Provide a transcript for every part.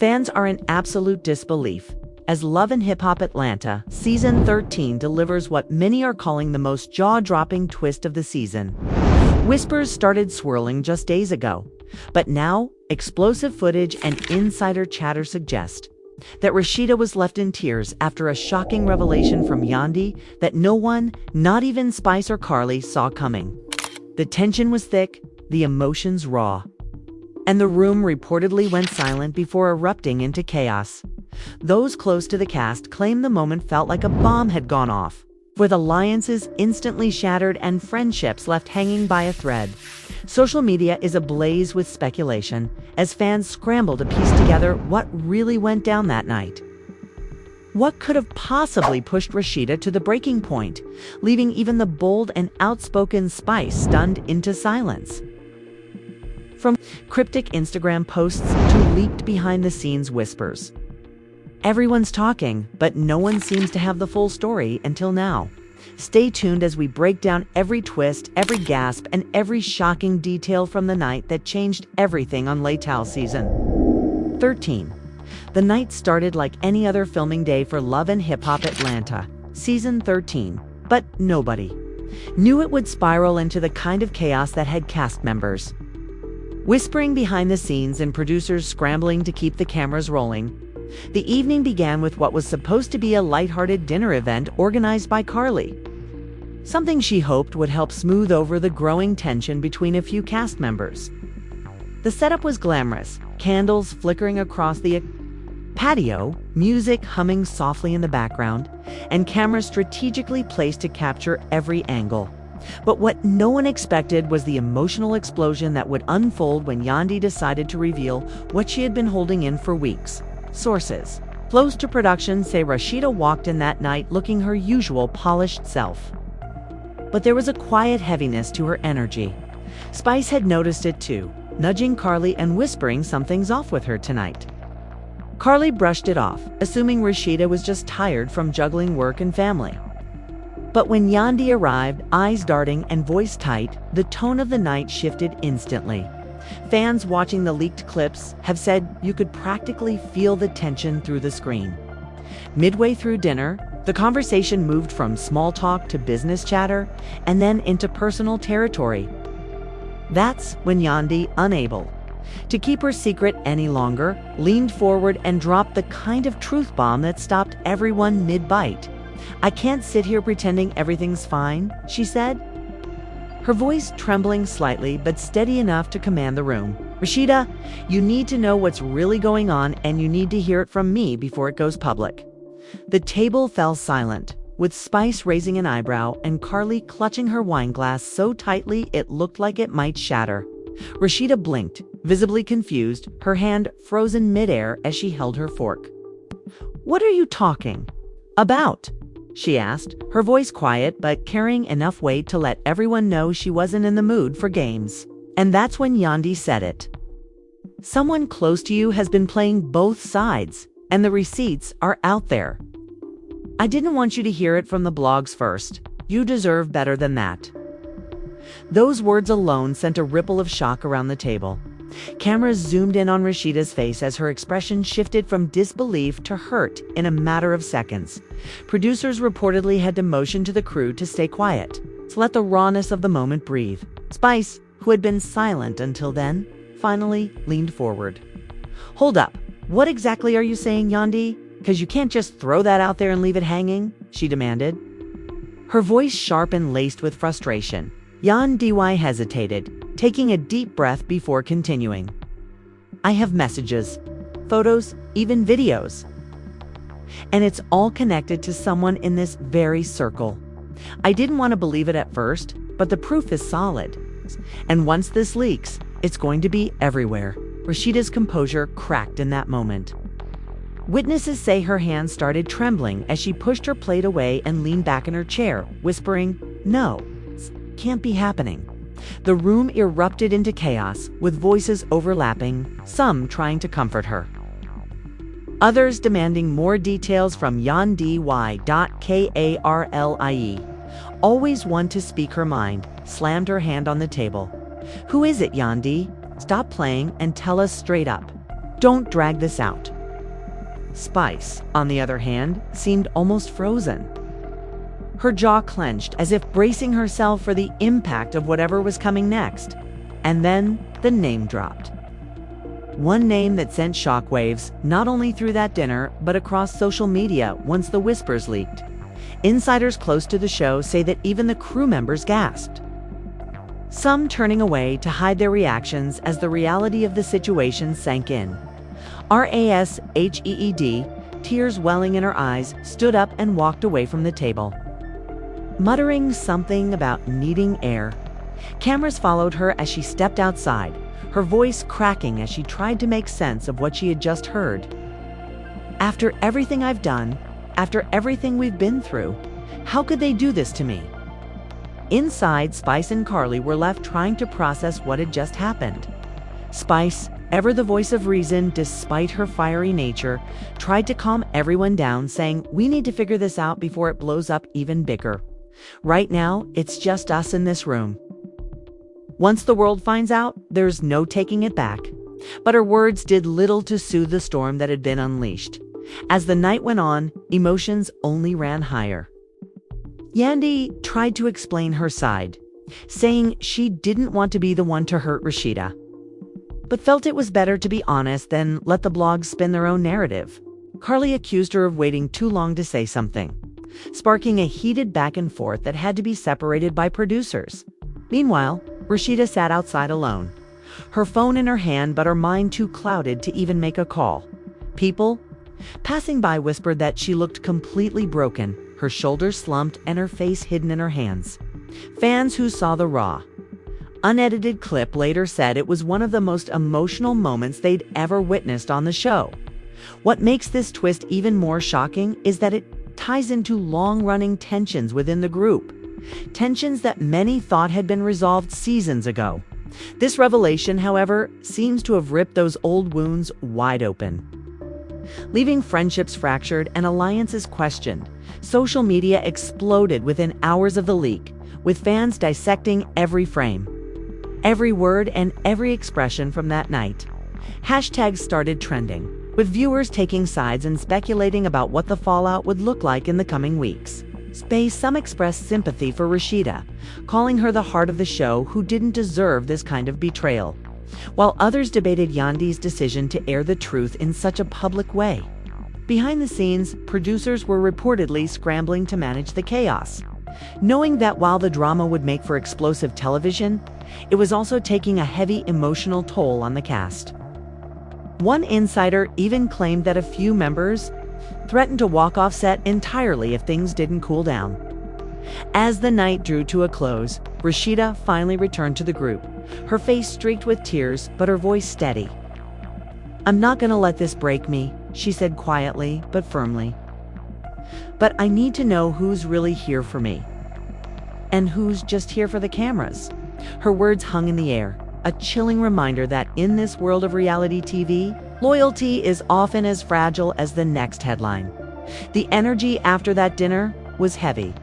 Fans are in absolute disbelief as Love and Hip Hop Atlanta Season 13 delivers what many are calling the most jaw-dropping twist of the season. Whispers started swirling just days ago, but now explosive footage and insider chatter suggest that Rasheeda was left in tears after a shocking revelation from Yandy that no one, not even Spice or Karlie, saw coming. The tension was thick, the emotions raw, and the room reportedly went silent before erupting into chaos. Those close to the cast claim the moment felt like a bomb had gone off, with alliances instantly shattered and friendships left hanging by a thread. Social media is ablaze with speculation as fans scramble to piece together what really went down that night. What could have possibly pushed Rasheeda to the breaking point, leaving even the bold and outspoken Spice stunned into silence? From cryptic Instagram posts to leaked behind-the-scenes whispers, everyone's talking, but no one seems to have the full story until now. Stay tuned as we break down every twist, every gasp, and every shocking detail from the night that changed everything on LHHATL Season 13. The night started like any other filming day for Love and Hip Hop Atlanta Season 13, but nobody knew it would spiral into the kind of chaos that had cast members whispering behind the scenes and producers scrambling to keep the cameras rolling. The evening began with what was supposed to be a lighthearted dinner event organized by Karlie, something she hoped would help smooth over the growing tension between a few cast members. The setup was glamorous, candles flickering across the patio, music humming softly in the background, and cameras strategically placed to capture every angle. But what no one expected was the emotional explosion that would unfold when Yandy decided to reveal what she had been holding in for weeks. Sources close to production say Rasheeda walked in that night looking her usual polished self. But there was a quiet heaviness to her energy. Spice had noticed it too, nudging Karlie and whispering something's off with her tonight. Karlie brushed it off, assuming Rasheeda was just tired from juggling work and family. But when Yandy arrived, eyes darting and voice tight, the tone of the night shifted instantly. Fans watching the leaked clips have said you could practically feel the tension through the screen. Midway through dinner, the conversation moved from small talk to business chatter and then into personal territory. That's when Yandy, unable to keep her secret any longer, leaned forward and dropped the kind of truth bomb that stopped everyone mid-bite. "I can't sit here pretending everything's fine," she said, her voice trembling slightly but steady enough to command the room. "Rasheeda, you need to know what's really going on and you need to hear it from me before it goes public." The table fell silent, with Spice raising an eyebrow and Karlie clutching her wine glass so tightly it looked like it might shatter. Rasheeda blinked, visibly confused, her hand frozen midair as she held her fork. "What are you talking about?" she asked, her voice quiet but carrying enough weight to let everyone know she wasn't in the mood for games. And that's when Yandy said it. "Someone close to you has been playing both sides, and the receipts are out there. I didn't want you to hear it from the blogs first. You deserve better than that." Those words alone sent a ripple of shock around the table. Cameras zoomed in on Rasheeda's face as her expression shifted from disbelief to hurt in a matter of seconds. Producers reportedly had to motion to the crew to stay quiet, to let the rawness of the moment breathe. Spice, who had been silent until then, finally leaned forward. "Hold up. What exactly are you saying, Yandy? Because you can't just throw that out there and leave it hanging," she demanded, her voice sharp and laced with frustration. Yandy hesitated, taking a deep breath before continuing. "I have messages, photos, even videos. And it's all connected to someone in this very circle. I didn't want to believe it at first, but the proof is solid. And once this leaks, it's going to be everywhere." Rasheeda's composure cracked in that moment. Witnesses say her hands started trembling as she pushed her plate away and leaned back in her chair, whispering, "No, this can't be happening." The room erupted into chaos, with voices overlapping, some trying to comfort her, others demanding more details from Yandy. Karlie, always one to speak her mind, slammed her hand on the table. "Who is it, Yandy? Stop playing and tell us straight up." Don't drag this out. Spice, on the other hand, seemed almost frozen. Her jaw clenched as if bracing herself for the impact of whatever was coming next. And then the name dropped. One name that sent shockwaves not only through that dinner, but across social media once the whispers leaked. Insiders close to the show say that even the crew members gasped. Some turning away to hide their reactions as the reality of the situation sank in. Rasheeda, tears welling in her eyes, stood up and walked away from the table, muttering something about needing air. Cameras followed her as she stepped outside, her voice cracking as she tried to make sense of what she had just heard. After everything I've done, after everything we've been through, how could they do this to me? Inside, Spice and Karlie were left trying to process what had just happened. Spice, ever the voice of reason despite her fiery nature, tried to calm everyone down, saying, "We need to figure this out before it blows up even bigger. Right now, it's just us in this room. Once the world finds out, there's no taking it back." But her words did little to soothe the storm that had been unleashed. As the night went on, emotions only ran higher. Yandy tried to explain her side, saying she didn't want to be the one to hurt Rasheeda, but felt it was better to be honest than let the blogs spin their own narrative. Karlie accused her of waiting too long to say something, sparking a heated back and forth that had to be separated by producers. Meanwhile, Rasheeda sat outside alone, her phone in her hand but her mind too clouded to even make a call. People passing by whispered that she looked completely broken, her shoulders slumped and her face hidden in her hands. Fans who saw the raw, unedited clip later said it was one of the most emotional moments they'd ever witnessed on the show. What makes this twist even more shocking is that it ties into long-running tensions within the group, tensions that many thought had been resolved seasons ago. This revelation, however, seems to have ripped those old wounds wide open, leaving friendships fractured and alliances questioned. Social media exploded within hours of the leak, with fans dissecting every frame, every word, and every expression from that night. Hashtags started trending, with viewers taking sides and speculating about what the fallout would look like in the coming weeks. Some expressed sympathy for Rasheeda, calling her the heart of the show who didn't deserve this kind of betrayal, while others debated Yandy's decision to air the truth in such a public way. Behind the scenes, producers were reportedly scrambling to manage the chaos, knowing that while the drama would make for explosive television, it was also taking a heavy emotional toll on the cast. One insider even claimed that a few members threatened to walk off set entirely if things didn't cool down. As the night drew to a close, Rasheeda finally returned to the group, her face streaked with tears but her voice steady. "I'm not gonna let this break me," she said quietly but firmly. "But I need to know who's really here for me, and who's just here for the cameras." Her words hung in the air, a chilling reminder that in this world of reality TV, loyalty is often as fragile as the next headline. The energy after that dinner was heavy,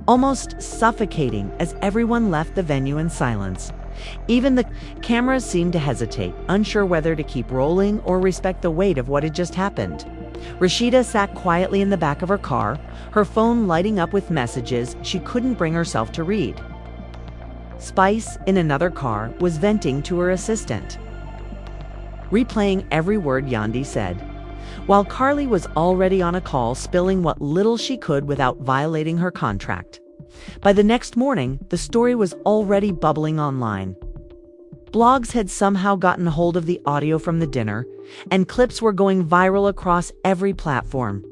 almost suffocating as everyone left the venue in silence. Even the cameras seemed to hesitate, unsure whether to keep rolling or respect the weight of what had just happened. Rasheeda sat quietly in the back of her car, her phone lighting up with messages she couldn't bring herself to read. Spice, in another car, was venting to her assistant, replaying every word Yandy said, while Karlie was already on a call spilling what little she could without violating her contract. By the next morning, the story was already bubbling online. Blogs had somehow gotten hold of the audio from the dinner, and clips were going viral across every platform.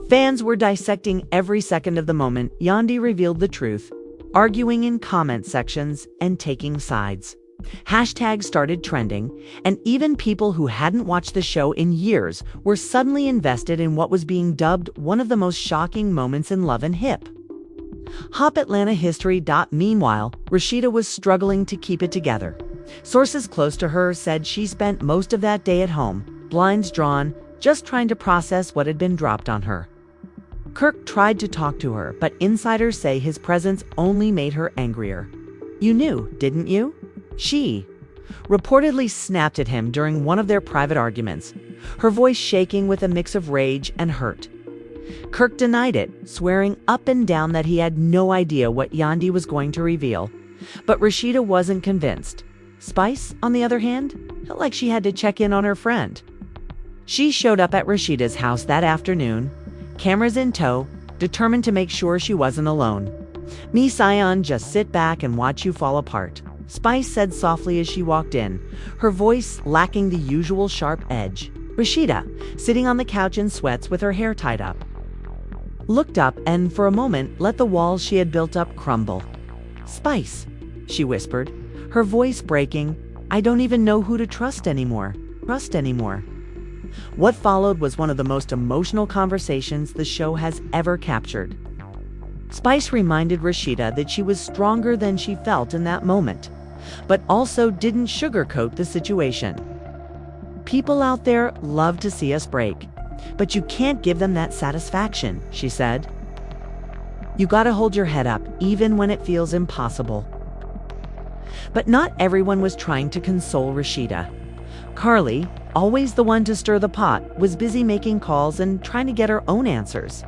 Fans were dissecting every second of the moment Yandy revealed the truth, arguing in comment sections and taking sides. Hashtags started trending, and even people who hadn't watched the show in years were suddenly invested in what was being dubbed one of the most shocking moments in Love and Hip Hop Atlanta history. Meanwhile, Rasheeda was struggling to keep it together. Sources close to her said she spent most of that day at home, blinds drawn, just trying to process what had been dropped on her. Kirk tried to talk to her, but insiders say his presence only made her angrier. "You knew, didn't you?" she reportedly snapped at him during one of their private arguments, her voice shaking with a mix of rage and hurt. Kirk denied it, swearing up and down that he had no idea what Yandy was going to reveal. But Rasheeda wasn't convinced. Spice, on the other hand, felt like she had to check in on her friend. She showed up at Rasheeda's house that afternoon, cameras in tow, determined to make sure she wasn't alone. "Me, Sion, just sit back and watch you fall apart," Spice said softly as she walked in, her voice lacking the usual sharp edge. Rasheeda, sitting on the couch in sweats with her hair tied up, looked up and for a moment let the walls she had built up crumble. "Spice," she whispered, her voice breaking, "I don't even know who to trust anymore. What followed was one of the most emotional conversations the show has ever captured. Spice reminded Rasheeda that she was stronger than she felt in that moment, but also didn't sugarcoat the situation. "People out there love to see us break, but you can't give them that satisfaction," she said. "You gotta hold your head up even when it feels impossible." But not everyone was trying to console Rasheeda. Karlie, always the one to stir the pot, was busy making calls and trying to get her own answers.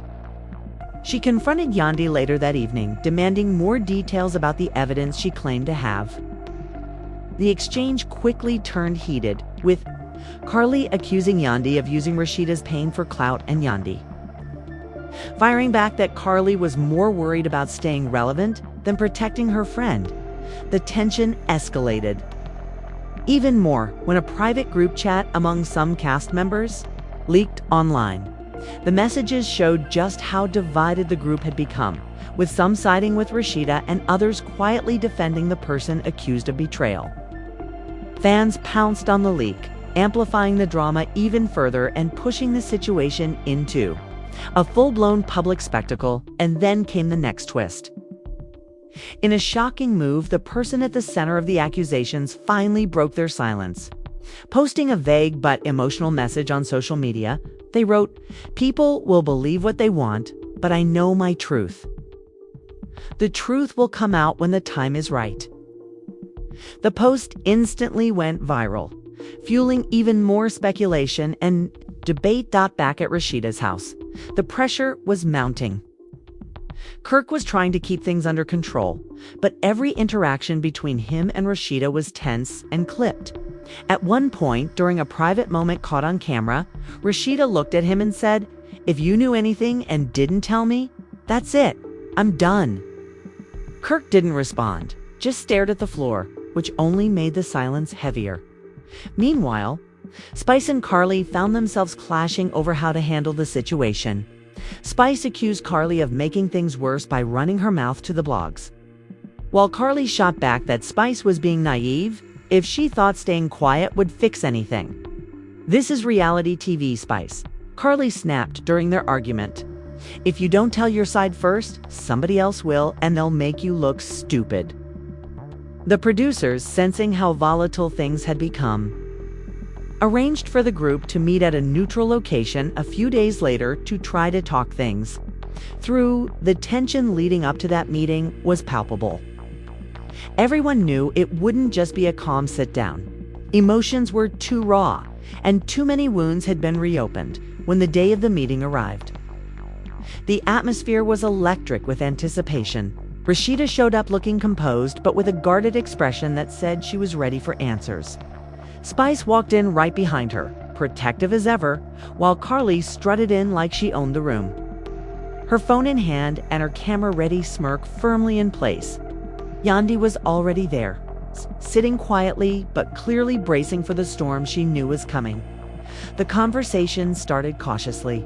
She confronted Yandy later that evening, demanding more details about the evidence she claimed to have. The exchange quickly turned heated, with Karlie accusing Yandy of using Rasheeda's pain for clout and Yandy firing back that Karlie was more worried about staying relevant than protecting her friend. The tension escalated. Even more when a private group chat among some cast members leaked online. The messages showed just how divided the group had become, with some siding with Rasheeda and others quietly defending the person accused of betrayal. Fans pounced on the leak, amplifying the drama even further and pushing the situation into a full-blown public spectacle, and then came the next twist. In a shocking move, the person at the center of the accusations finally broke their silence. Posting a vague but emotional message on social media, they wrote, "People will believe what they want, but I know my truth. The truth will come out when the time is right." The post instantly went viral, fueling even more speculation and debate. Back at Rasheeda's house, the pressure was mounting. Kirk was trying to keep things under control, but every interaction between him and Rasheeda was tense and clipped. At one point, during a private moment caught on camera, Rasheeda looked at him and said, "If you knew anything and didn't tell me, that's it. I'm done." Kirk didn't respond, just stared at the floor, which only made the silence heavier. Meanwhile, Spice and Karlie found themselves clashing over how to handle the situation. Spice accused Karlie of making things worse by running her mouth to the blogs, while Karlie shot back that Spice was being naive if she thought staying quiet would fix anything. "This is reality TV, Spice," Karlie snapped during their argument. "If you don't tell your side first, somebody else will, and they'll make you look stupid." The producers, sensing how volatile things had become, arranged for the group to meet at a neutral location a few days later to try to talk things through. The tension leading up to that meeting was palpable. Everyone knew it wouldn't just be a calm sit-down. Emotions were too raw, and too many wounds had been reopened when the day of the meeting arrived. The atmosphere was electric with anticipation. Rasheeda showed up looking composed, but with a guarded expression that said she was ready for answers. Spice walked in right behind her, protective as ever, while Karlie strutted in like she owned the room, her phone in hand and her camera-ready smirk firmly in place. Yandy was already there, sitting quietly but clearly bracing for the storm she knew was coming. The conversation started cautiously,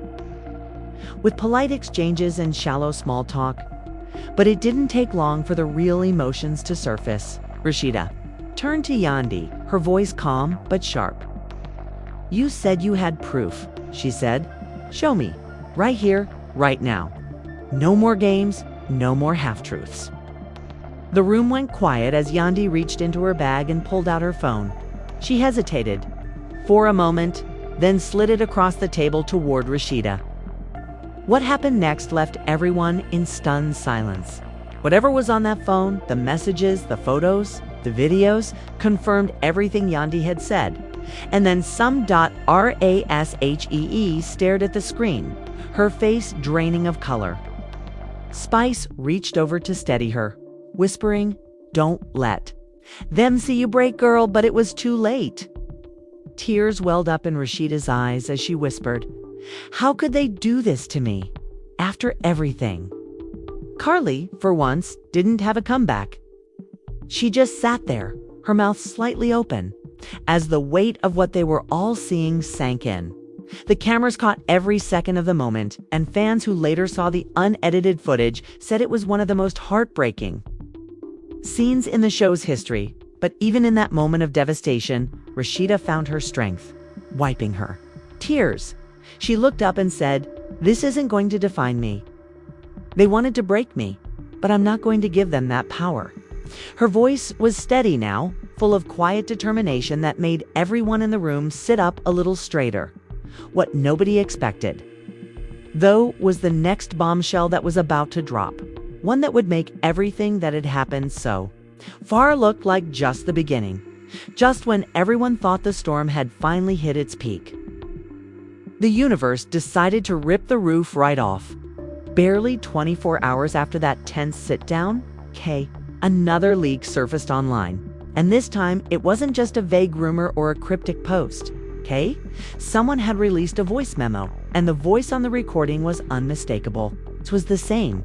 with polite exchanges and shallow small talk, but it didn't take long for the real emotions to surface. Rasheeda turned to Yandy, her voice calm but sharp. "You said you had proof," she said. "Show me, right here, right now. No more games, no more half-truths." The room went quiet as Yandy reached into her bag and pulled out her phone. She hesitated for a moment, then slid it across the table toward Rasheeda. What happened next left everyone in stunned silence. Whatever was on that phone, the messages, the photos, The videos confirmed everything Yandy had said. And then some Rasheeda stared at the screen, her face draining of color. Spice reached over to steady her, whispering, "Don't let them see you break, girl," but it was too late. Tears welled up in Rasheeda's eyes as she whispered, "How could they do this to me? After everything?" Karlie, for once, didn't have a comeback. She just sat there, her mouth slightly open, as the weight of what they were all seeing sank in. The cameras caught every second of the moment, and fans who later saw the unedited footage said it was one of the most heartbreaking scenes in the show's history. But even in that moment of devastation, Rasheeda found her strength, wiping her tears. She looked up and said, "This isn't going to define me. They wanted to break me, but I'm not going to give them that power." Her voice was steady now, full of quiet determination that made everyone in the room sit up a little straighter. What nobody expected, though, was the next bombshell that was about to drop, one that would make everything that had happened so far look like just the beginning, just when everyone thought the storm had finally hit its peak. The universe decided to rip the roof right off. Barely 24 hours after that tense sit-down, another leak surfaced online. And this time, it wasn't just a vague rumor or a cryptic post. Someone had released a voice memo, and the voice on the recording was unmistakable. It was the same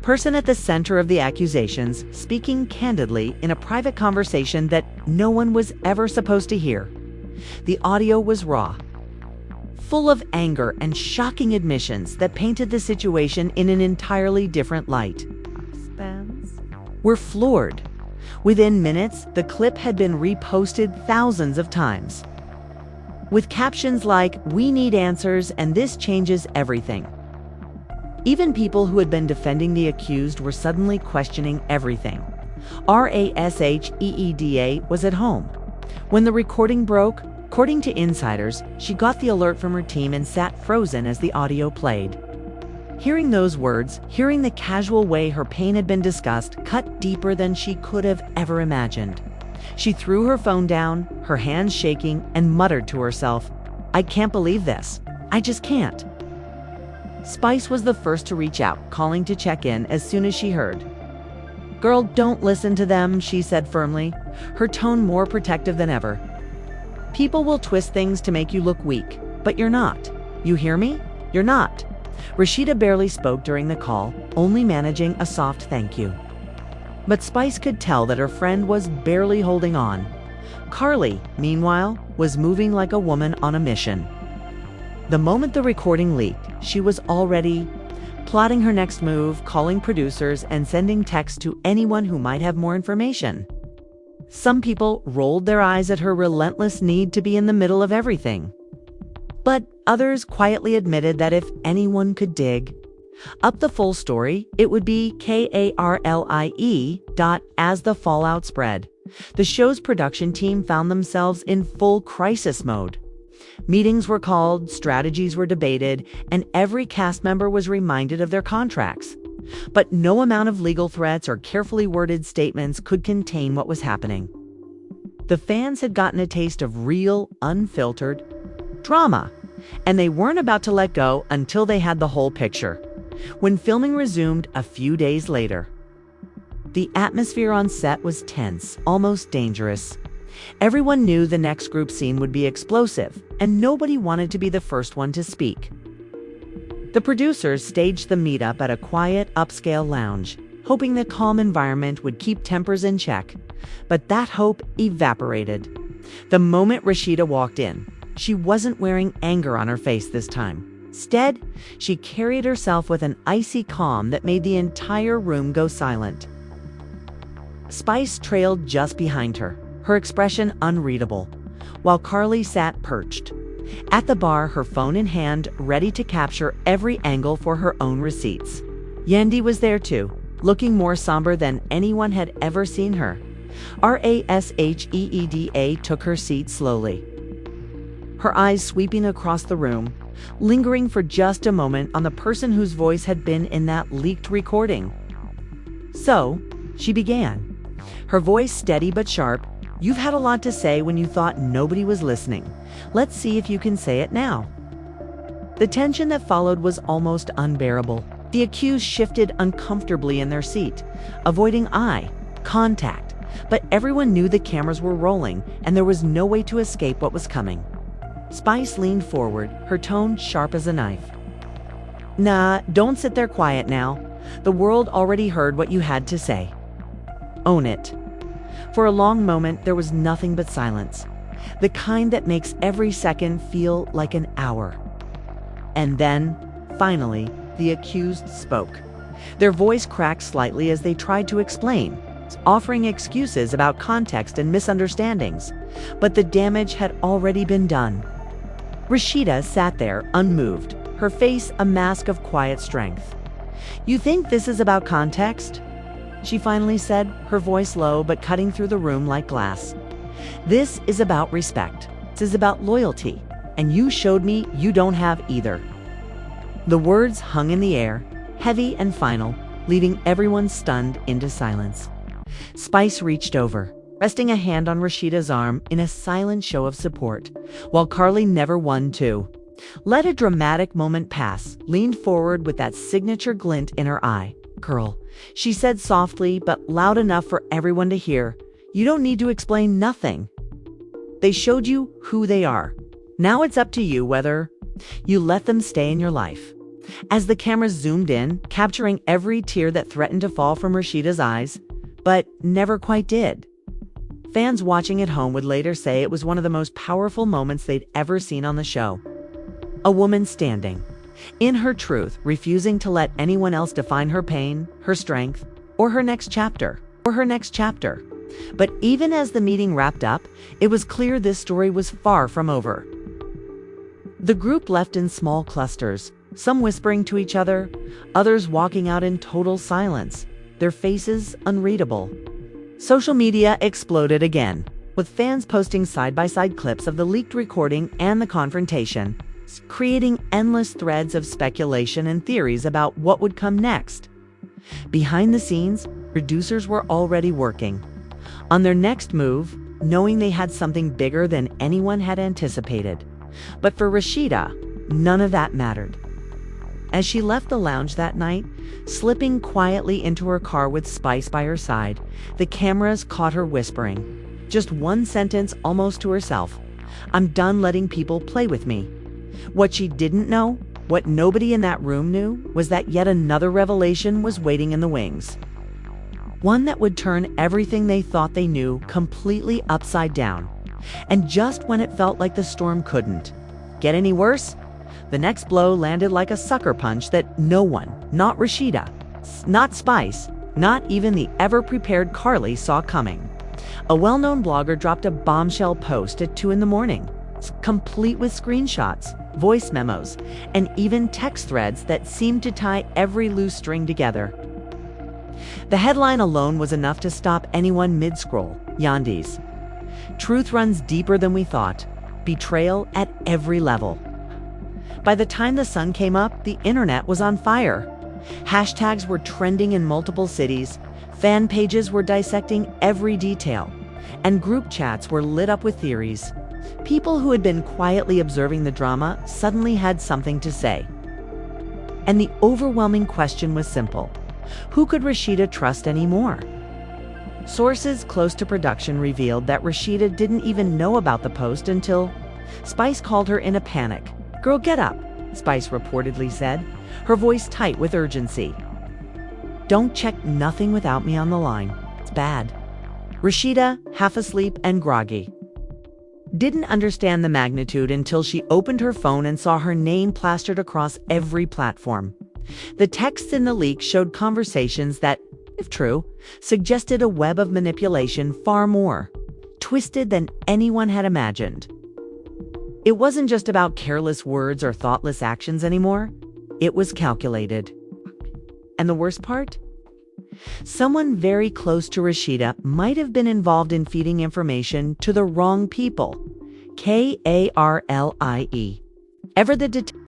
person at the center of the accusations, speaking candidly in a private conversation that no one was ever supposed to hear. The audio was raw, full of anger and shocking admissions that painted the situation in an entirely different light. Fans were floored. Within minutes, the clip had been reposted thousands of times, with captions like, "We need answers and this changes everything." Even people who had been defending the accused were suddenly questioning everything. Rasheeda was at home when the recording broke. According to insiders, she got the alert from her team and sat frozen as the audio played. Hearing those words, hearing the casual way her pain had been discussed, cut deeper than she could have ever imagined. She threw her phone down, her hands shaking, and muttered to herself, "I can't believe this. I just can't." Spice was the first to reach out, calling to check in as soon as she heard. "Girl, don't listen to them," she said firmly, her tone more protective than ever. "People will twist things to make you look weak, but you're not. You hear me? You're not." Rasheeda barely spoke during the call, only managing a soft thank you. But Spice could tell that her friend was barely holding on. Karlie, meanwhile, was moving like a woman on a mission. The moment the recording leaked, she was already plotting her next move, calling producers, and sending texts to anyone who might have more information. Some people rolled their eyes at her relentless need to be in the middle of everything. But others quietly admitted that if anyone could dig up the full story, it would be Karlie. As the fallout spread, the show's production team found themselves in full crisis mode. Meetings were called, strategies were debated, and every cast member was reminded of their contracts. But no amount of legal threats or carefully worded statements could contain what was happening. The fans had gotten a taste of real, unfiltered drama, and they weren't about to let go until they had the whole picture. When filming resumed a few days later, the atmosphere on set was tense, almost dangerous. Everyone knew the next group scene would be explosive, and nobody wanted to be the first one to speak. The producers staged the meetup at a quiet, upscale lounge, hoping the calm environment would keep tempers in check. But that hope evaporated the moment Rasheeda walked in. She wasn't wearing anger on her face this time. Instead, she carried herself with an icy calm that made the entire room go silent. Spice trailed just behind her, her expression unreadable, while Karlie sat perched at the bar, her phone in hand, ready to capture every angle for her own receipts. Yandy was there too, looking more somber than anyone had ever seen her. Rasheeda took her seat slowly, her eyes sweeping across the room, lingering for just a moment on the person whose voice had been in that leaked recording. So, she began, Her voice steady but sharp. "You've had a lot to say when you thought nobody was listening. Let's see if you can say it now." The tension that followed was almost unbearable. The accused shifted uncomfortably in their seat, avoiding eye contact, but everyone knew the cameras were rolling and there was no way to escape what was coming. Spice leaned forward, her tone sharp as a knife. "Nah, don't sit there quiet now. The world already heard what you had to say. Own it." For a long moment, there was nothing but silence, the kind that makes every second feel like an hour. And then, finally, the accused spoke. Their voice cracked slightly as they tried to explain, offering excuses about context and misunderstandings, but the damage had already been done. Rasheeda sat there, unmoved, her face a mask of quiet strength. "You think this is about context?" she finally said, her voice low but cutting through the room like glass. "This is about respect. This is about loyalty, and you showed me you don't have either." The words hung in the air, heavy and final, leaving everyone stunned into silence. Spice reached over, resting a hand on Rasheeda's arm in a silent show of support, while Karlie never won too. Let a dramatic moment pass, leaned forward with that signature glint in her eye. "Girl," she said softly but loud enough for everyone to hear, "you don't need to explain nothing. They showed you who they are. Now it's up to you whether you let them stay in your life." As the cameras zoomed in, capturing every tear that threatened to fall from Rasheeda's eyes, but never quite did. Fans watching at home would later say it was one of the most powerful moments they'd ever seen on the show. A woman standing, in her truth, refusing to let anyone else define her pain, her strength, or her next chapter. But even as the meeting wrapped up, it was clear this story was far from over. The group left in small clusters, some whispering to each other, others walking out in total silence, their faces unreadable. Social media exploded again, with fans posting side-by-side clips of the leaked recording and the confrontation, creating endless threads of speculation and theories about what would come next. Behind the scenes, producers were already working on their next move, knowing they had something bigger than anyone had anticipated. But for Rasheeda, none of that mattered. As she left the lounge that night, slipping quietly into her car with Spice by her side, the cameras caught her whispering, just one sentence almost to herself, "I'm done letting people play with me." What she didn't know, what nobody in that room knew, was that yet another revelation was waiting in the wings. One that would turn everything they thought they knew completely upside down. And just when it felt like the storm couldn't get any worse, the next blow landed like a sucker punch that no one, not Rasheeda, not Spice, not even the ever-prepared Karlie saw coming. A well-known blogger dropped a bombshell post at 2 a.m, complete with screenshots, voice memos, and even text threads that seemed to tie every loose string together. The headline alone was enough to stop anyone mid-scroll. Yandy's. "Truth runs deeper than we thought. Betrayal at every level." By the time the sun came up, the internet was on fire. Hashtags were trending in multiple cities, fan pages were dissecting every detail, and group chats were lit up with theories. People who had been quietly observing the drama suddenly had something to say. And the overwhelming question was simple: who could Rasheeda trust anymore? Sources close to production revealed that Rasheeda didn't even know about the post until Spice called her in a panic. "Girl, get up," Spice reportedly said, her voice tight with urgency. "Don't check nothing without me on the line. It's bad." Rasheeda, half asleep and groggy, didn't understand the magnitude until she opened her phone and saw her name plastered across every platform. The texts in the leak showed conversations that, if true, suggested a web of manipulation far more twisted than anyone had imagined. It wasn't just about careless words or thoughtless actions anymore. It was calculated. And the worst part? Someone very close to Rasheeda might have been involved in feeding information to the wrong people. Karlie. Ever the